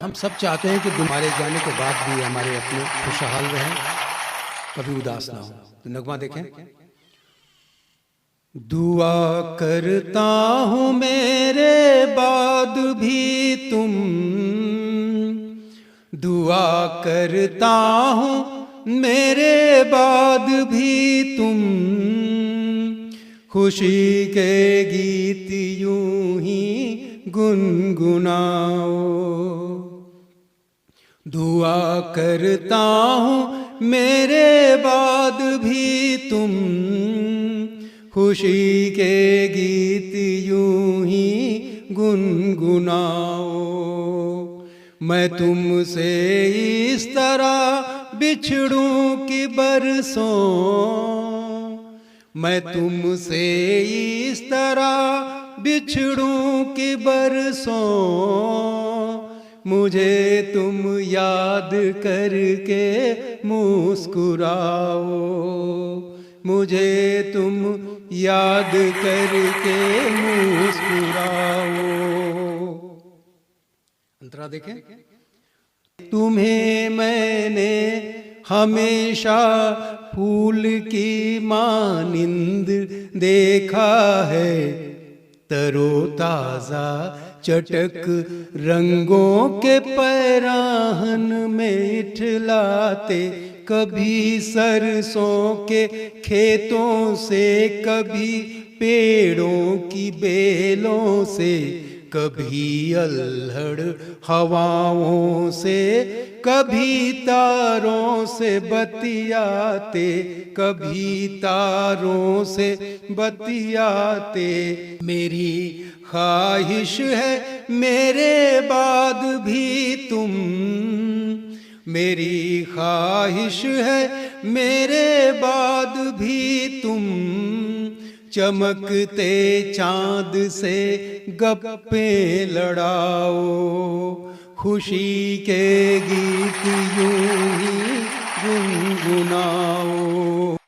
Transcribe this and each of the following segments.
हम सब चाहते हैं कि हमारे जाने के बाद भी हमारे अपने खुशहाल रहें, कभी उदास ना हो। तो नगमा देखें। दुआ करता हूँ मेरे बाद भी तुम, दुआ करता हूँ मेरे बाद भी तुम, खुशी के गीत यूं ही गुनगुनाओ। दुआ करता हूँ मेरे बाद भी तुम, खुशी के गीत यूं ही गुनगुनाओ। मैं तुमसे इस तरह बिछड़ूं कि बरसों, मैं तुमसे इस तरह बिछड़ूं कि बरसों, मुझे तुम याद करके मुस्कुराओ, मुझे तुम याद करके मुस्कुराओ। अंतरा देखें। तुम्हें मैंने हमेशा फूल की मानिंद देखा है, तरोताजा चटक रंगों के पैराहन में इठलाते, कभी सरसों के खेतों से, कभी पेड़ों की बेलों से, कभी अल्हड़ हवाओं से, कभी तारों से बतियाते, कभी तारों से बतियाते। मेरी ख्वाहिश है मेरे बाद भी तुम, मेरी ख्वाहिश है मेरे बाद भी तुम, चमकते चांद से गप्पे लड़ाओ, खुशी के गीत यूं ही गुनगुनाओ।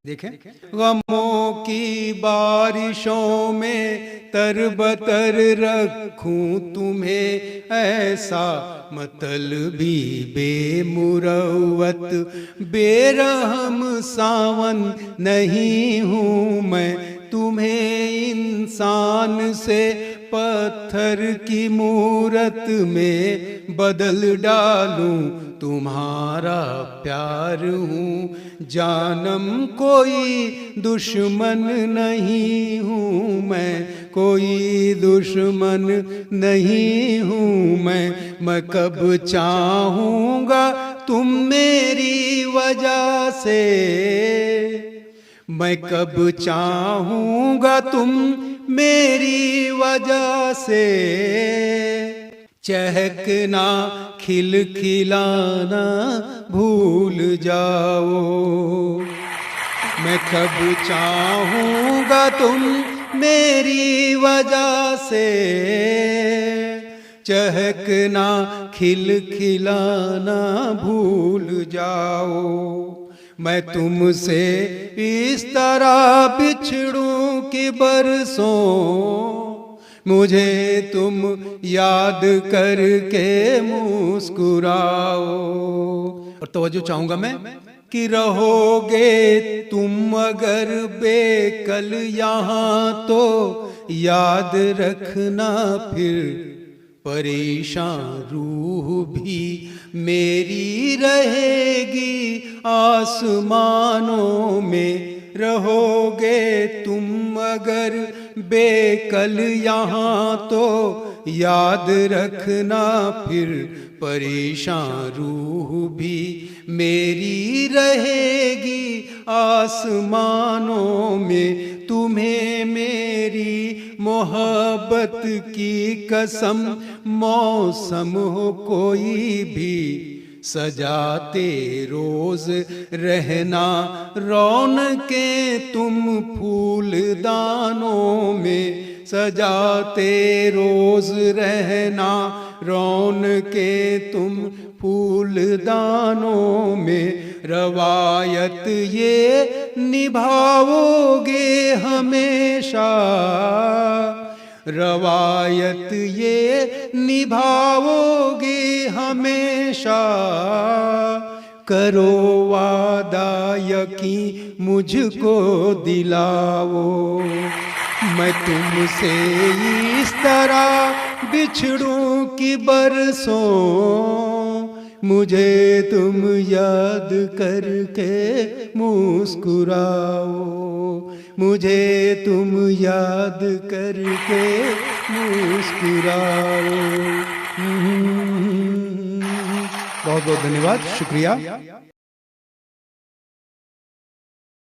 देखें। गमों की बारिशों में तरबतर रखूं तुम्हें, ऐसा मतलबी बेमुरवत बेरहम सावन नहीं हूँ मैं, तुम्हें इंसान से पत्थर की मूरत में बदल डालूं, तुम्हारा प्यार हूँ जानम, कोई दुश्मन नहीं हूँ मैं, कोई दुश्मन नहीं हूँ मैं कब चाहूँगा तुम मेरी वजह से, मैं कब चाहूँगा तुम मेरी वजह से, चहकना खिलखिलाना भूल जाओ। मैं कब चाहूँगा तुम मेरी वजह से, चहकना खिलखिलाना भूल जाओ। मैं तुमसे इस तरह बिछड़ूं कि बरसों, मुझे तुम याद करके मुस्कुराओ। और तवज्जो चाहूंगा मैं कि रहोगे तुम अगर बेकल यहाँ, तो याद रखना फिर परेशान रूह भी मेरी रहेगी आसमानों में। रहोगे तुम अगर बेकल यहाँ, तो याद रखना फिर परेशान रूह भी मेरी रहेगी आसमानों में। तुम्हें मेरी मोहब्बत की कसम, मौसम हो कोई भी सजाते रोज रहना, रौनकें तुम फूलदानों में सजाते रोज रहना, रौनकें तुम फूलदानों में। रवायत ये निभाओगे हमेशा, रवायत ये निभाओगे हमेशा, करो वादा यकीन मुझको दिलाओ। मैं तुमसे इस तरह बिछड़ूं कि बरसों, मुझे तुम याद करके मुस्कुराओ, मुझे तुम याद करके मुस्कुराओ। बहुत बहुत धन्यवाद, शुक्रिया।